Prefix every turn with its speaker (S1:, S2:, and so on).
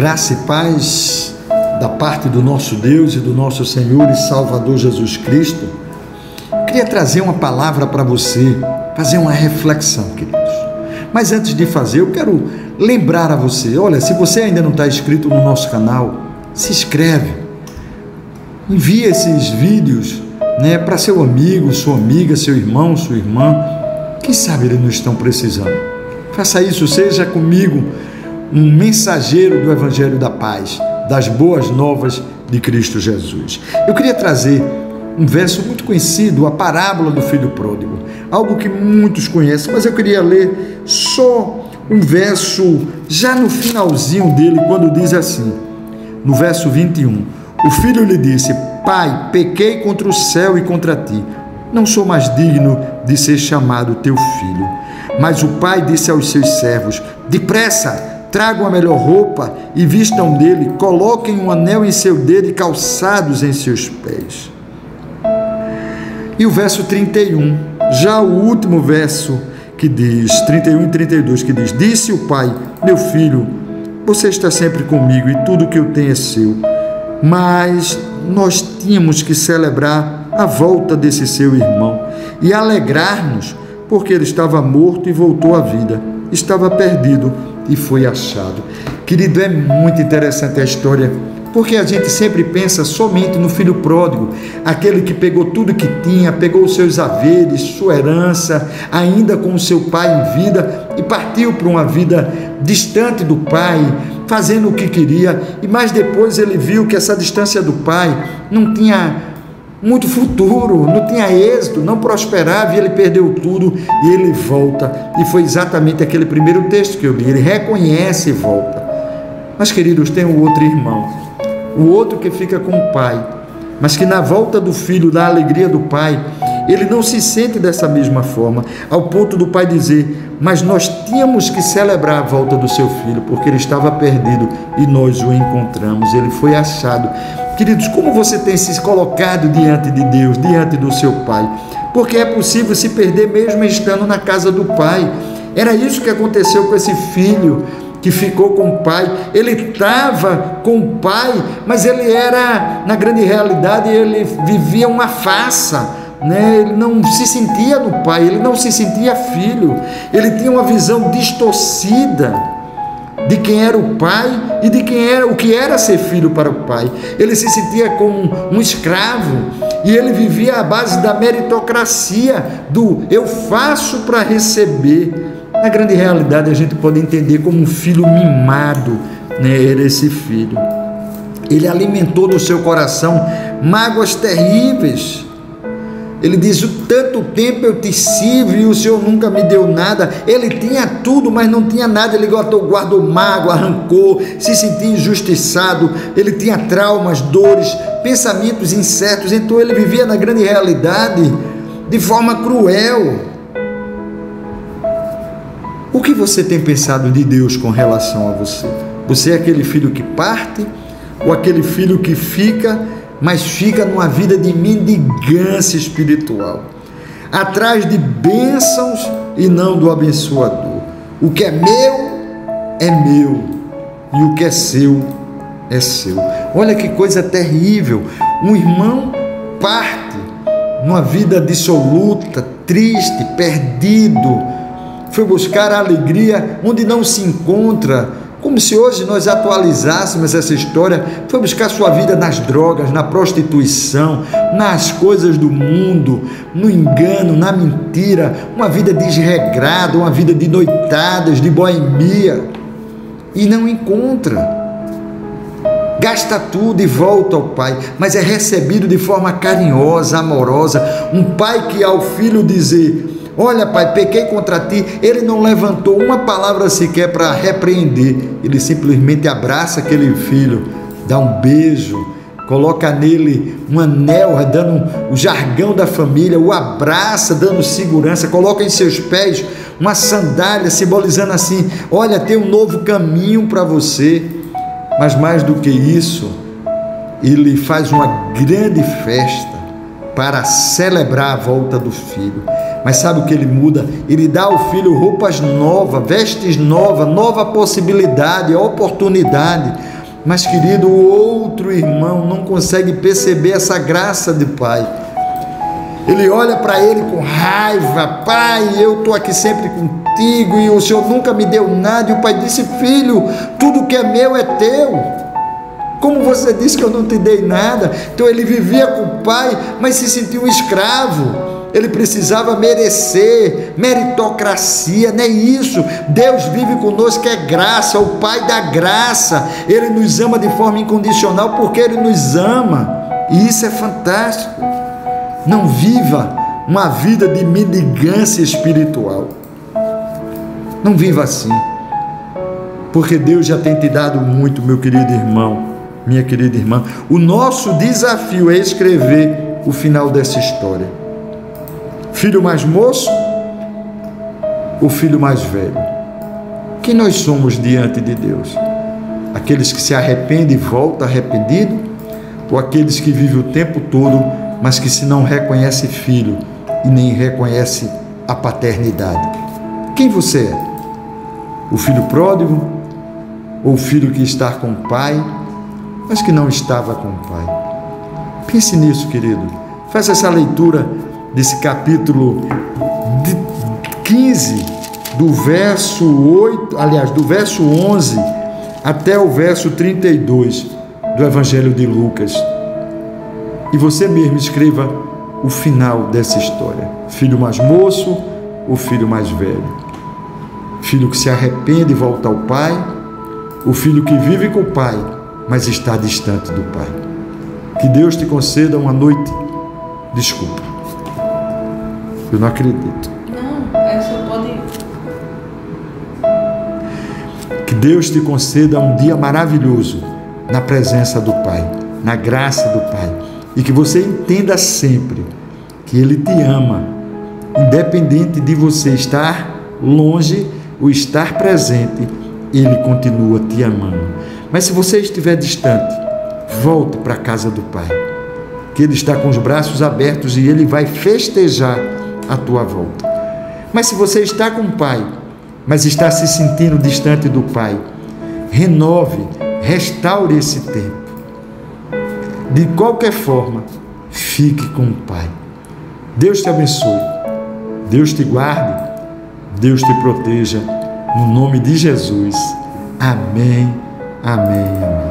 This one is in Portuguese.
S1: Graça e paz da parte do nosso Deus e do nosso Senhor e Salvador Jesus Cristo. Queria trazer uma palavra para você, fazer uma reflexão, queridos. Mas antes de fazer, eu quero lembrar a você, olha, se você ainda não está inscrito no nosso canal, se inscreve, envia esses vídeos, para seu amigo, sua amiga, seu irmão, sua irmã, quem sabe eles não estão precisando. Faça isso, seja comigo um mensageiro do Evangelho da Paz, das boas novas de Cristo Jesus. Eu queria trazer um verso muito conhecido, a parábola do filho pródigo, algo que muitos conhecem, mas eu queria ler só um verso, já no finalzinho dele, quando diz assim, no verso 21, o filho lhe disse: Pai, pequei contra o céu e contra ti, não sou mais digno de ser chamado teu filho. Mas o pai disse aos seus servos: depressa, tragam a melhor roupa e vistam dele, coloquem um anel em seu dedo e calçados em seus pés. E o verso 31, já o último verso que diz, 31 e 32, que diz: disse o pai: meu filho, você está sempre comigo e tudo que eu tenho é seu. Mas nós tínhamos que celebrar a volta desse seu irmão e alegrar-nos, porque ele estava morto e voltou à vida, estava perdido e foi achado. Querido, é muito interessante a história, porque a gente sempre pensa somente no filho pródigo, aquele que pegou tudo que tinha, pegou os seus haveres, sua herança, ainda com o seu pai em vida, e partiu para uma vida distante do pai, fazendo o que queria, mas depois ele viu que essa distância do pai não tinha muito futuro, não tinha êxito, não prosperava, e ele perdeu tudo, e ele volta, e foi exatamente aquele primeiro texto que eu li, ele reconhece e volta. Mas, queridos, tem o outro irmão, o outro que fica com o pai, mas que na volta do filho, da alegria do pai, ele não se sente dessa mesma forma, ao ponto do pai dizer: mas nós tínhamos que celebrar a volta do seu filho, porque ele estava perdido e nós o encontramos, ele foi achado. Queridos, como você tem se colocado diante de Deus, diante do seu pai? Porque é possível se perder mesmo estando na casa do pai. Era isso que aconteceu com esse filho que ficou com o pai. Ele estava com o pai, mas ele era, na grande realidade, ele vivia uma farsa, ele não se sentia no pai, ele não se sentia filho, ele tinha uma visão distorcida de quem era o pai e de quem era o que era ser filho para o pai. Ele se sentia como um escravo e ele vivia à base da meritocracia, do eu faço para receber. Na grande realidade, a gente pode entender como um filho mimado, era esse filho. Ele alimentou no seu coração mágoas terríveis. Ele diz: o tanto tempo eu te sirvo e o Senhor nunca me deu nada. Ele tinha tudo, mas não tinha nada. Ele guardou mágoa, arrancou, se sentia injustiçado. Ele tinha traumas, dores, pensamentos incertos. Então ele vivia na grande realidade de forma cruel. O que você tem pensado de Deus com relação a você? Você é aquele filho que parte ou aquele filho que fica, mas fica numa vida de mendigância espiritual, atrás de bênçãos e não do abençoador? O que é meu, e o que é seu. Olha que coisa terrível, um irmão parte numa vida dissoluta, triste, perdido, foi buscar a alegria onde não se encontra, como se hoje nós atualizássemos essa história. Foi buscar sua vida nas drogas, na prostituição, nas coisas do mundo, no engano, na mentira, uma vida desregrada, uma vida de noitadas, de boemia, e não encontra. Gasta tudo e volta ao pai, mas é recebido de forma carinhosa, amorosa. Um pai que ao filho dizer: olha, pai, pequei contra ti, ele não levantou uma palavra sequer para repreender, ele simplesmente abraça aquele filho, dá um beijo, coloca nele um anel, dando o jargão da família, o abraça, dando segurança, coloca em seus pés uma sandália, simbolizando assim: olha, tem um novo caminho para você. Mas mais do que isso, ele faz uma grande festa para celebrar a volta do filho. Mas sabe o que ele muda? Ele dá ao filho roupas novas, vestes novas, nova possibilidade, oportunidade. Mas, querido, o outro irmão não consegue perceber essa graça de pai. Ele olha para ele com raiva: pai, eu estou aqui sempre contigo e o Senhor nunca me deu nada. E o pai disse: filho, tudo que é meu é teu. Como você disse que eu não te dei nada? Então ele vivia com o pai, mas se sentia um escravo. Ele precisava merecer, meritocracia, não é isso. Deus vive conosco, é graça, o Pai da graça. Ele nos ama de forma incondicional porque Ele nos ama, e isso é fantástico. Não viva uma vida de mendigância espiritual, não viva assim, porque Deus já tem te dado muito, meu querido irmão, minha querida irmã. O nosso desafio é escrever o final dessa história. Filho mais moço ou filho mais velho? Quem nós somos diante de Deus? Aqueles que se arrependem e voltam arrependido? Ou aqueles que vivem o tempo todo, mas que se não reconhece filho e nem reconhece a paternidade? Quem você é? O filho pródigo ou o filho que está com o pai, mas que não estava com o pai? Pense nisso, querido. Faça essa leitura desse capítulo 15, do verso 8, aliás, do verso 11 até o verso 32 do Evangelho de Lucas. E você mesmo escreva o final dessa história. Filho mais moço ou filho mais velho? Filho que se arrepende e volta ao pai, o filho que vive com o pai, mas está distante do pai? Que Deus te conceda uma noite. Desculpa, eu não acredito.
S2: Não, só pode.
S1: Que Deus te conceda um dia maravilhoso na presença do Pai, na graça do Pai, e que você entenda sempre que Ele te ama, independente de você estar longe ou estar presente, Ele continua te amando. Mas se você estiver distante, volte para a casa do Pai, que Ele está com os braços abertos e Ele vai festejar a tua volta. Mas se você está com o Pai, mas está se sentindo distante do Pai, renove, restaure esse tempo. De qualquer forma, fique com o Pai. Deus te abençoe, Deus te guarde, Deus te proteja, no nome de Jesus. Amém, amém, amém.